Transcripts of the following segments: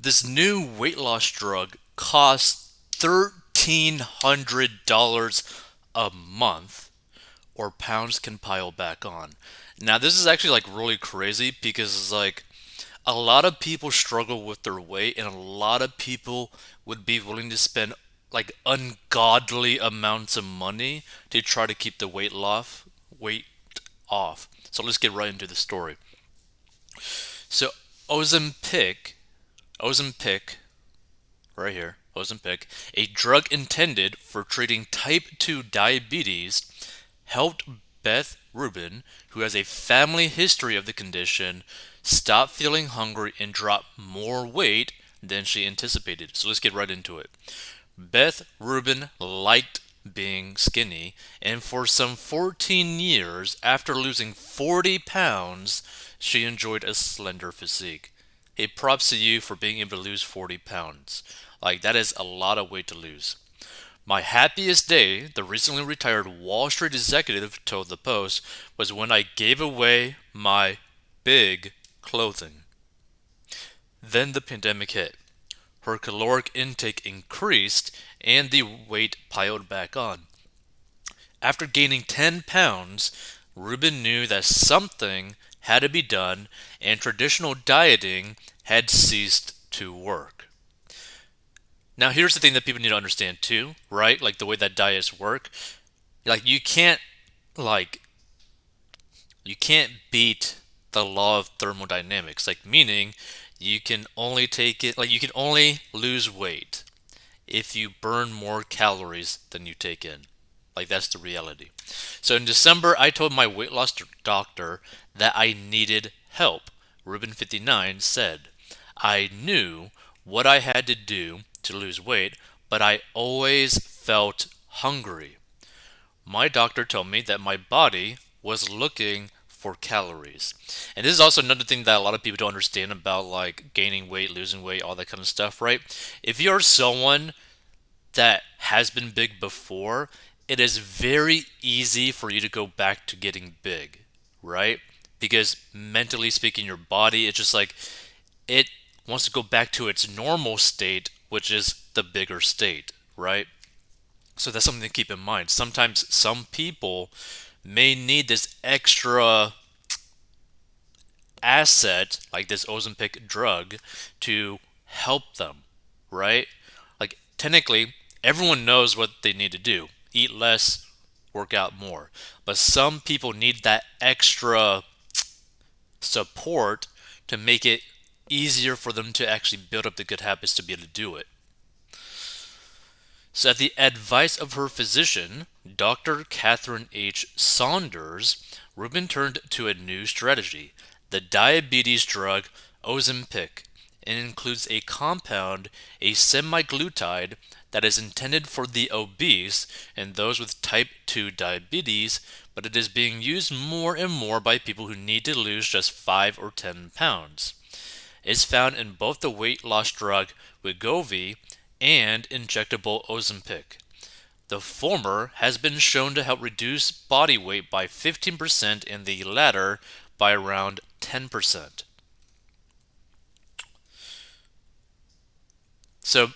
This new weight loss drug costs $1,300 a month, or pounds can pile back on. Now, this is actually like really crazy because it's like a lot of people struggle with their weight, and a lot of people would be willing to spend like ungodly amounts of money to try to keep the weight off. So let's get right into the story. So Ozempic, Ozempic, right here, Ozempic, a drug intended for treating type 2 diabetes, helped Beth Rubin, who has a family history of the condition, stop feeling hungry and drop more weight than she anticipated. So let's get right into it. Beth Rubin liked being skinny, and for some 14 years after losing 40 pounds, she enjoyed a slender physique. Hey, props to you for being able to lose 40 pounds. Like, that is a lot of weight to lose. My happiest day, the recently retired Wall Street executive told the Post, was when I gave away my big clothing. Then the pandemic hit. Her caloric intake increased and the weight piled back on. After gaining 10 pounds, Rubin knew that something had to be done and traditional dieting had ceased to work. Now, here's the thing that people need to understand too, right? Like the way that diets work. Like like you can't beat the law of thermodynamics. Like meaning you can only you can only lose weight if you burn more calories than you take in. Like that's the reality. So in December, I told my weight loss doctor that I needed help. Ruben 59 said, I knew what I had to do to lose weight, but I always felt hungry. My doctor told me that my body was looking for calories. And this is also another thing that a lot of people don't understand about like gaining weight, losing weight, all that kind of stuff, right? If you're someone that has been big before, it is very easy for you to go back to getting big, right? Because mentally speaking, your body, it's just like it wants to go back to its normal state, which is the bigger state, right? So that's something to keep in mind. Sometimes some people may need this extra asset, like this Ozempic drug, to help them, right? Like technically, everyone knows what they need to do: eat less, work out more. But some people need that extra support to make it easier for them to actually build up the good habits to be able to do it. So, at the advice of her physician, Dr. Catherine H. Saunders, Rubin turned to a new strategy: the diabetes drug Ozempic. It includes a compound, a semaglutide, that is intended for the obese and those with type 2 diabetes, but it is being used more and more by people who need to lose just 5 or 10 pounds. It's found in both the weight loss drug Wegovy and injectable Ozempic. The former has been shown to help reduce body weight by 15% and the latter by around 10%. So,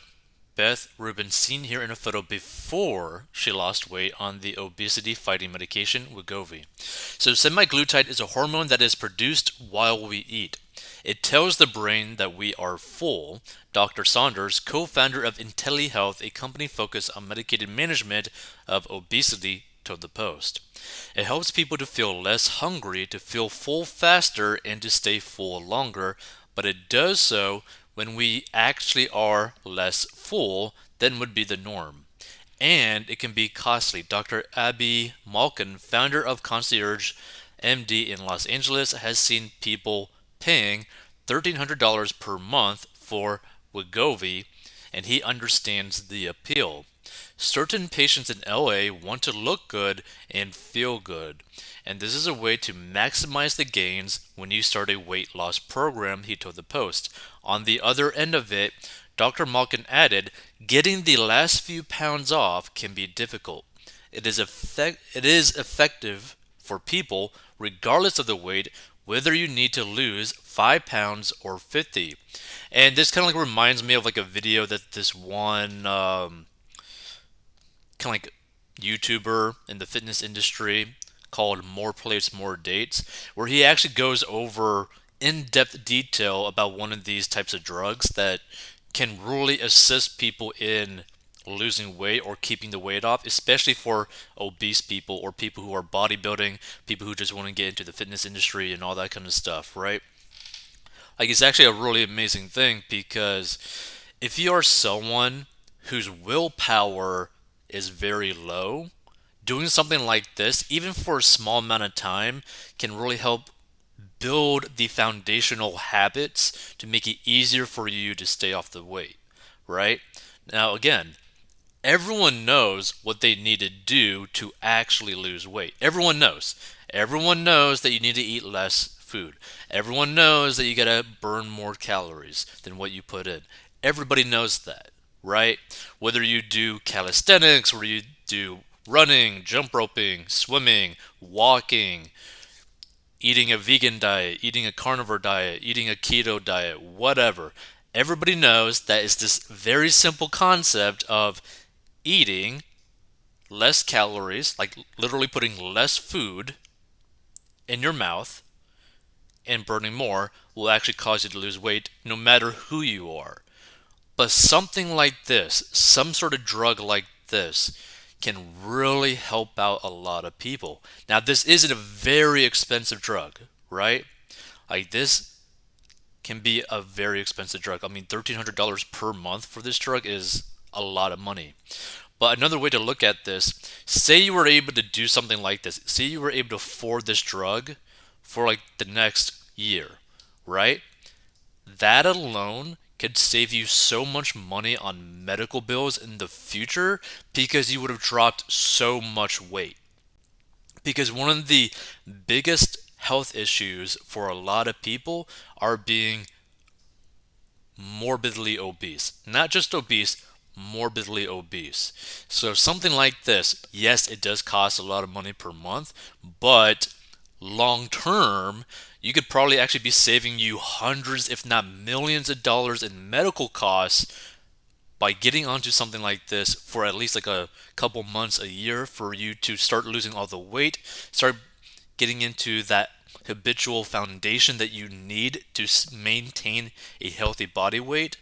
Beth Rubin seen here in a photo before she lost weight on the obesity fighting medication Wegovy. So semaglutide is a hormone that is produced while we eat. It tells the brain that we are full. Dr. Saunders, co-founder of IntelliHealth, a company focused on medicated management of obesity, told the Post. It helps people to feel less hungry, to feel full faster, and to stay full longer, but it does so when we actually are less full than would be the norm. And it can be costly. Dr. Abby Malkin, founder of Concierge MD in Los Angeles, has seen people paying $1,300 per month for Wegovy, and he understands the appeal. Certain patients in LA want to look good and feel good, and this is a way to maximize the gains when you start a weight loss program, he told the Post. On the other end of it, Dr. Malkin added, getting the last few pounds off can be difficult. It is effective for people, regardless of the weight, whether you need to lose 5 pounds or 50. And this kind of like reminds me of like a video that this one kind of like YouTuber in the fitness industry called More Plates, More Dates, where he actually goes over in depth detail about one of these types of drugs that can really assist people in losing weight or keeping the weight off, especially for obese people or people who are bodybuilding, people who just want to get into the fitness industry and all that kind of stuff, right? Like, it's actually a really amazing thing because if you are someone whose willpower is very low, doing something like this, even for a small amount of time, can really help build the foundational habits to make it easier for you to stay off the weight, right? Now, again, everyone knows what they need to do to actually lose weight. Everyone knows. Everyone knows that you need to eat less food. Everyone knows that you gotta burn more calories than what you put in. Everybody knows that, right? Whether you do calisthenics, whether you do running, jump roping, swimming, walking, eating a vegan diet, eating a carnivore diet, eating a keto diet, whatever. Everybody knows that it's this very simple concept of eating less calories, like literally putting less food in your mouth and burning more will actually cause you to lose weight no matter who you are. But something like this, some sort of drug like this, can really help out a lot of people. Now, this isn't a very expensive drug, right? Like, this can be a very expensive drug. I mean, $1,300 per month for this drug is a lot of money. But another way to look at this, say you were able to do something like this. Say you were able to afford this drug for like the next year, right? That alone could save you so much money on medical bills in the future because you would have dropped so much weight. Because one of the biggest health issues for a lot of people are being morbidly obese. Not just obese, morbidly obese. So something like this, yes, it does cost a lot of money per month, but long term, you could probably actually be saving you hundreds, if not millions of dollars in medical costs by getting onto something like this for at least like a couple months, a year, for you to start losing all the weight, start getting into that habitual foundation that you need to maintain a healthy body weight,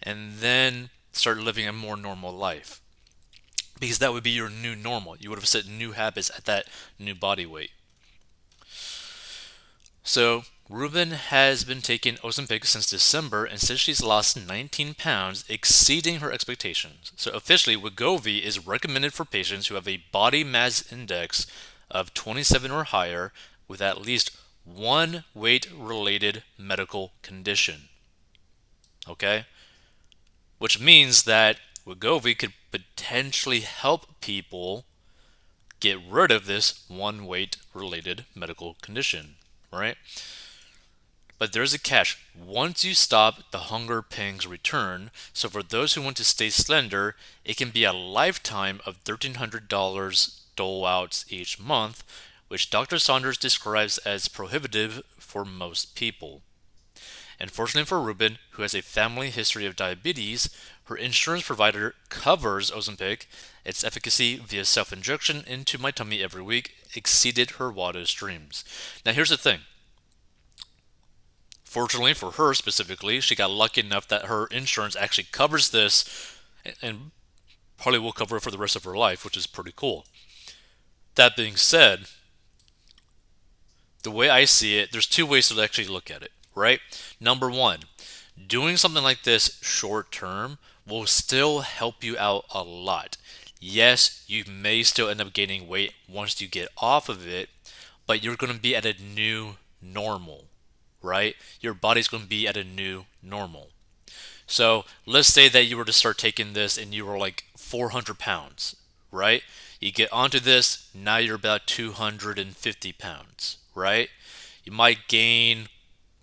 and then start living a more normal life. Because that would be your new normal. You would have set new habits at that new body weight. So, Ruben has been taking Ozempic since December and says she's lost 19 pounds, exceeding her expectations. So, officially, Wegovy is recommended for patients who have a body mass index of 27 or higher with at least one weight related medical condition. Okay? Which means that Wegovy could potentially help people get rid of this one weight related medical condition, right? But there's a catch. Once you stop, the hunger pangs return. So for those who want to stay slender, it can be a lifetime of $1,300 dole outs each month, which Dr. Saunders describes as prohibitive for most people. And fortunately for Ruben, who has a family history of diabetes, her insurance provider covers Ozempic. Its efficacy via self-injection into my tummy every week exceeded her wildest dreams. Now here's the thing. Fortunately for her specifically, she got lucky enough that her insurance actually covers this and probably will cover it for the rest of her life, which is pretty cool. That being said, the way I see it, there's two ways to actually look at it, right? Number one, doing something like this short term will still help you out a lot. Yes, you may still end up gaining weight once you get off of it, but you're going to be at a new normal, right? Your body's going to be at a new normal. So let's say that you were to start taking this and you were like 400 pounds, right? You get onto this, now you're about 250 pounds, right? You might gain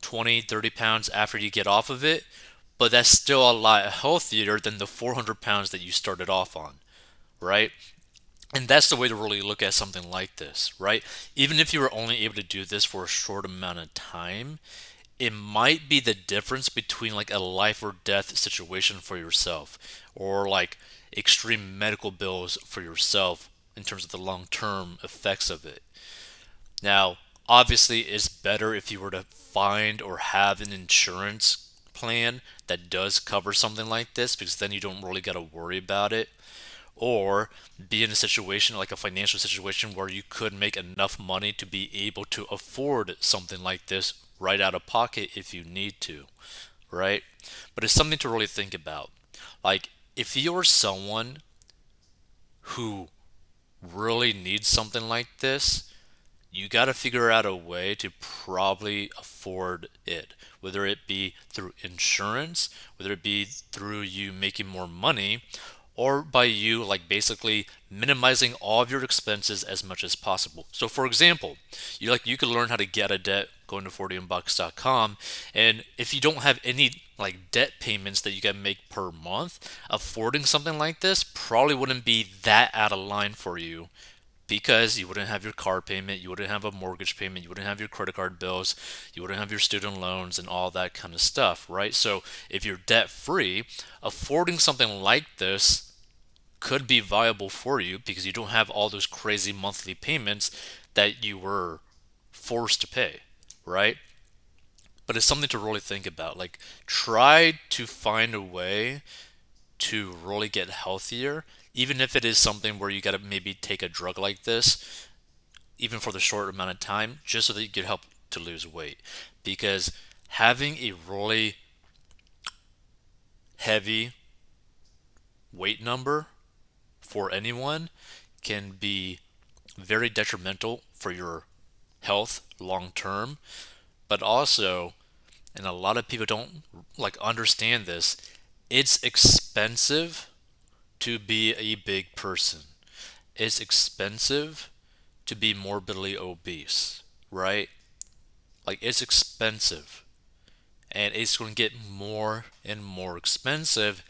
20, 30 pounds after you get off of it, but that's still a lot healthier than the 400 pounds that you started off on, right? And that's the way to really look at something like this, right? Even if you were only able to do this for a short amount of time, it might be the difference between like a life or death situation for yourself, or like extreme medical bills for yourself in terms of the long term effects of it. Now, obviously, it's better if you were to find or have an insurance plan that does cover something like this, because then you don't really got to worry about it, or be in a situation like a financial situation where you could make enough money to be able to afford something like this right out of pocket if you need to, right? But it's something to really think about. Like, if you're someone who really needs something like this, you got to figure out a way to probably afford it, whether it be through insurance, whether it be through you making more money, or by you like basically minimizing all of your expenses as much as possible. So for example, you could learn how to get a debt going to 40inbox.com, and if you don't have any like debt payments that you can make per month, affording something like this probably wouldn't be that out of line for you, because you wouldn't have your car payment, you wouldn't have a mortgage payment, you wouldn't have your credit card bills, you wouldn't have your student loans and all that kind of stuff, right? So if you're debt free, affording something like this could be viable for you because you don't have all those crazy monthly payments that you were forced to pay, right? But it's something to really think about. Like, try to find a way to really get healthier, even if it is something where you got to maybe take a drug like this, even for the short amount of time, just so that you can help to lose weight. Because having a really heavy weight number for anyone can be very detrimental for your health long term, but also, and a lot of people don't like understand this, it's expensive to be a big person. It's expensive to be morbidly obese, right? Like, it's expensive, and it's going to get more and more expensive.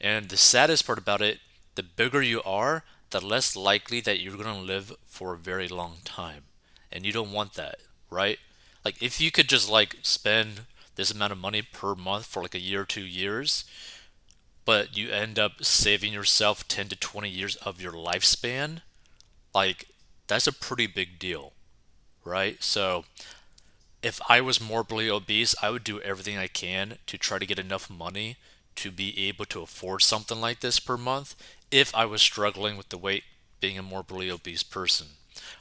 And the saddest part about it, the bigger you are, the less likely that you're going to live for a very long time. And you don't want that, right? Like, if you could just like spend this amount of money per month for like a year or 2 years, but you end up saving yourself 10 to 20 years of your lifespan, like, that's a pretty big deal, right? So if I was morbidly obese, I would do everything I can to try to get enough money to be able to afford something like this per month if I was struggling with the weight being a morbidly obese person.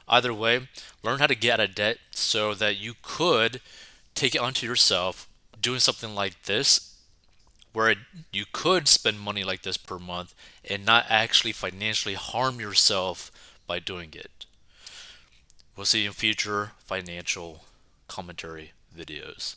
Either way, learn how to get out of debt so that you could take it onto yourself doing something like this, where you could spend money like this per month and not actually financially harm yourself by doing it. We'll see you in future financial commentary videos.